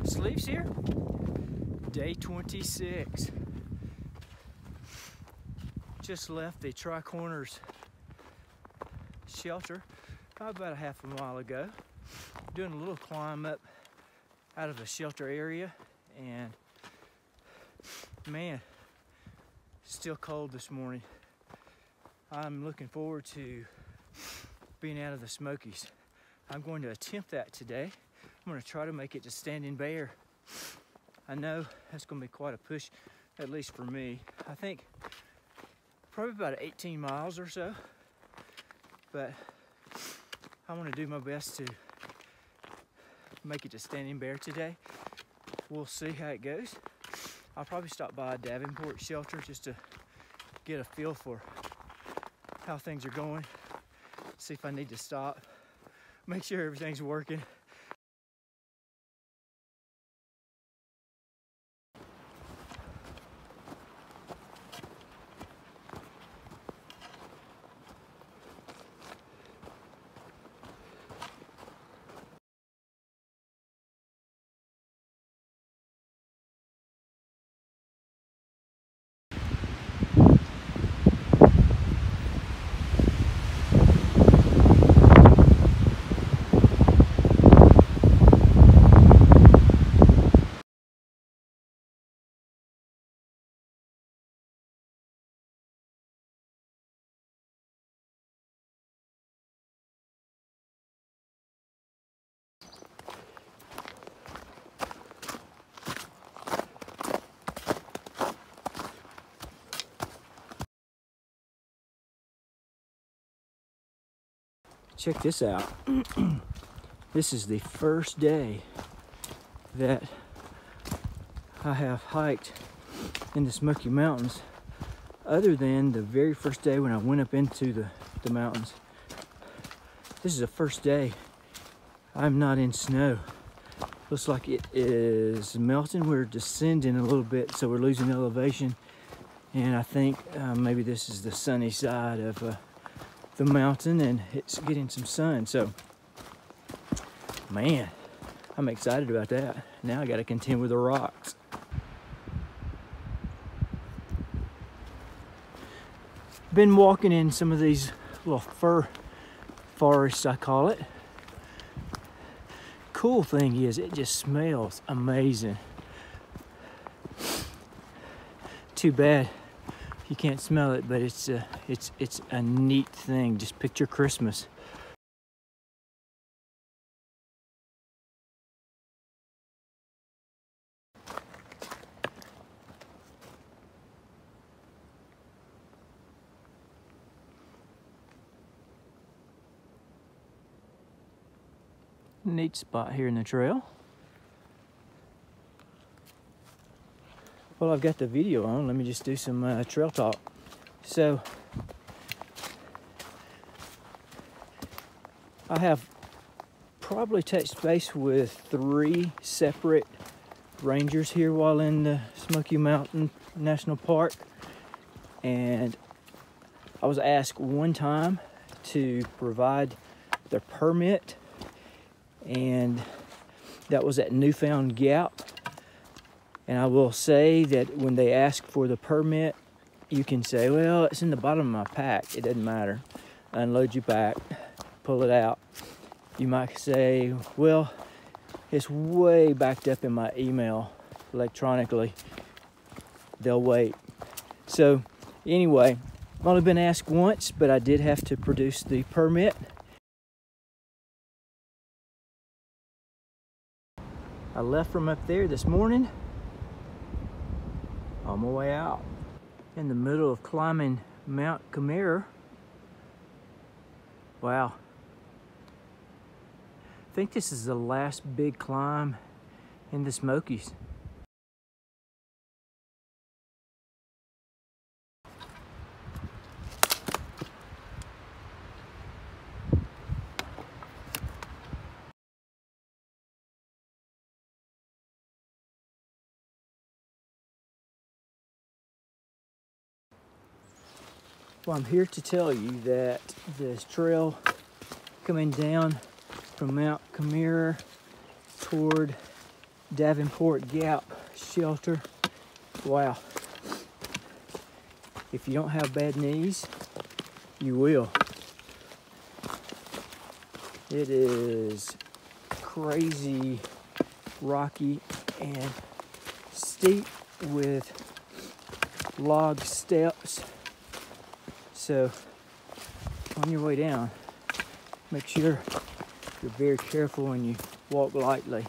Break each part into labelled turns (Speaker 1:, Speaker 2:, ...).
Speaker 1: Sleeps here. Day 26. Just left the Tri-Corners shelter about a half a mile ago. Doing a little climb up out of the shelter area, and man, still cold this morning. I'm looking forward to being out of the Smokies. I'm going to attempt that today. I'm going to try to make it to Standing Bear. I know that's going to be quite a push, at least for me. I think probably about 18 miles or so, but I want to do my best to make it to Standing Bear today. We'll see how it goes. I'll probably stop by a Davenport shelter just to get a feel for how things are going, see if I need to stop, make sure everything's working. Check this out. This is the first day that I have hiked in the Smoky Mountains, other than the very first day when I went up into the mountains. This is the first day I'm not in snow. Looks like it is melting. We're descending a little bit, so we're losing elevation. And I think maybe this is the sunny side of the mountain, and it's getting some sun. So, man, I'm excited about that. Now I got to contend with the rocks. Been walking in some of these little fir forests, I call it. Cool thing is, it just smells amazing. Too bad you can't smell it, but it's a neat thing. Just picture Christmas. Neat spot here in the trail. Well, I've got the video on. Let me just do some trail talk. So, I have probably touched base with 3 separate rangers here while in the Smoky Mountain National Park. And I was asked one time to provide their permit, and that was at Newfound Gap. And I will say that when they ask for the permit, you can say, well, it's in the bottom of my pack. It doesn't matter. Unload your pack, pull it out. You might say, well, it's way backed up in my email electronically. They'll wait. So anyway, I've only been asked once, but I did have to produce the permit. I left from up there this morning, on my way out, in the middle of climbing Mount Camara. Wow. I think this is the last big climb in the Smokies. Well, I'm here to tell you that this trail coming down from Mount Camara toward Davenport Gap shelter. Wow. If you don't have bad knees, you will. It is crazy rocky and steep with log steps. So on your way down, make sure you're very careful and you walk lightly.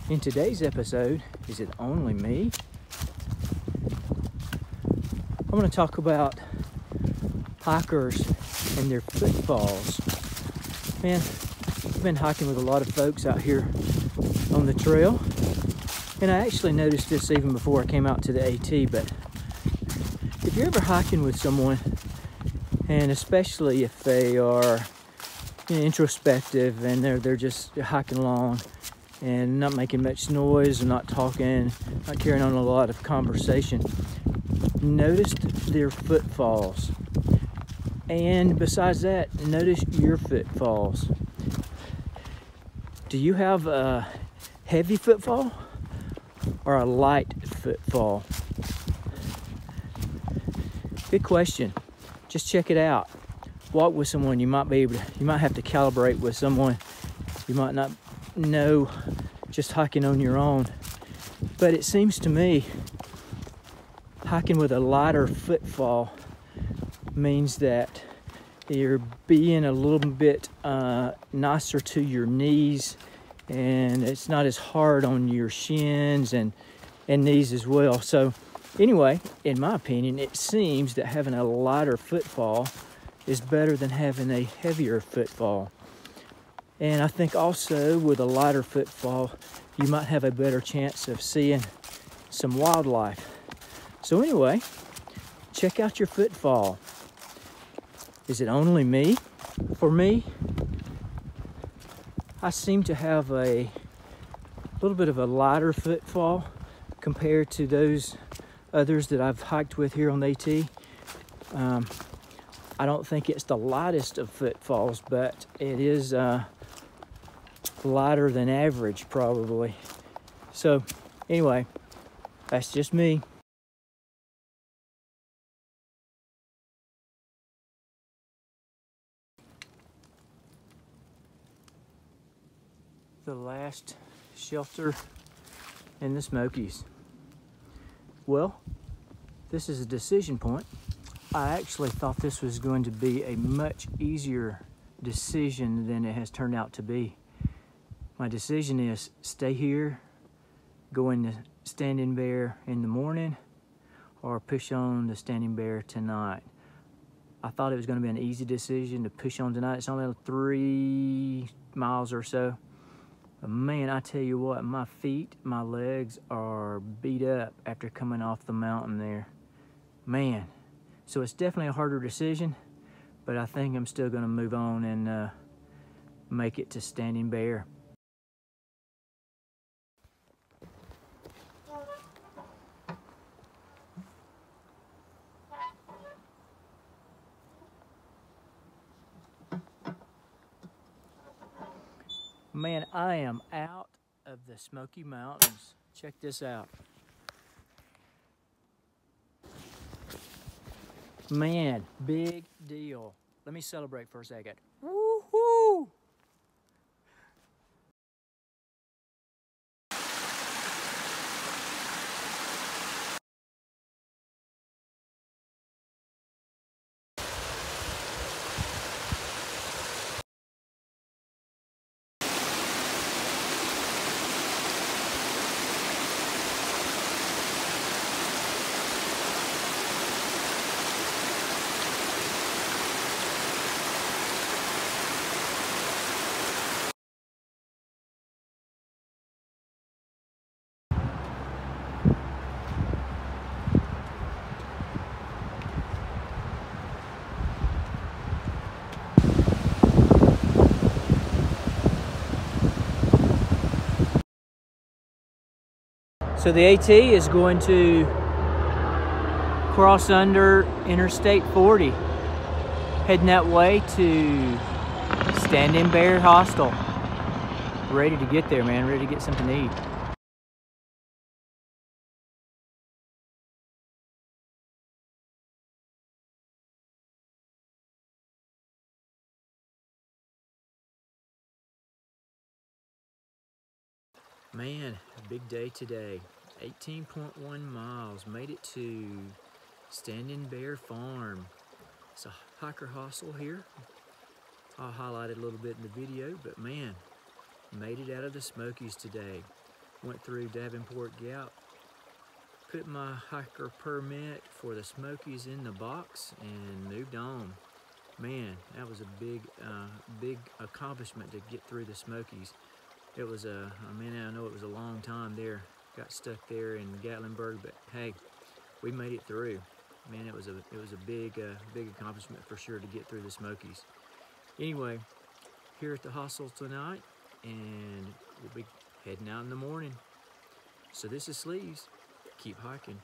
Speaker 1: In today's episode, Is It Only Me? I'm going to talk about hikers and their footfalls. Man, I've been hiking with a lot of folks out here on the trail, and I actually noticed this even before I came out to the AT, but if you're ever hiking with someone, and especially if they are introspective and they're just hiking along, and not making much noise and not talking, not carrying on a lot of conversation, notice their footfalls. And besides that, notice your footfalls. Do you have a heavy footfall or a light footfall? Good question. Just check it out. Walk with someone. You might have to calibrate with someone. You might not know just hiking on your own, but it seems to me hiking with a lighter footfall means that you're being a little bit nicer to your knees, and it's not as hard on your shins and knees as well. So anyway, in my opinion, it seems that having a lighter footfall is better than having a heavier footfall. And I think also with a lighter footfall, you might have a better chance of seeing some wildlife. So anyway, check out your footfall. Is it only me? For me, I seem to have a little bit of a lighter footfall compared to those others that I've hiked with here on the AT. I don't think it's the lightest of footfalls, but it is lighter than average probably. So anyway, that's just me. The last shelter in the Smokies. Well, this is a decision point. I actually thought this was going to be a much easier decision than it has turned out to be. My decision is stay here, go in the Standing Bear in the morning, or push on the Standing Bear tonight. I thought it was going to be an easy decision to push on tonight. It's only 3 miles or so. But man, I tell you what, my feet, my legs are beat up after coming off the mountain there. Man, so it's definitely a harder decision, but I think I'm still going to move on and make it to Standing Bear. Man, I am out of the Smoky Mountains. Check this out. Man, big deal. Let me celebrate for a second. Woo-hoo! So the AT is going to cross under Interstate 40, heading that way to Standing Bear Hostel. Ready to get there, man, ready to get something to eat. Man, a big day today. 18.1 miles, made it to Standing Bear Farm. It's a hiker hostel here. I'll highlight it a little bit in the video, but man, made it out of the Smokies today. Went through Davenport Gap, put my hiker permit for the Smokies in the box, and moved on. Man, that was a big accomplishment to get through the Smokies. It was I know it was a long time there. Got stuck there in Gatlinburg, but hey, we made it through. Man, it was a big accomplishment for sure to get through the Smokies. Anyway, here at the hostel tonight, and we'll be heading out in the morning. So this is Sleeves. Keep hiking.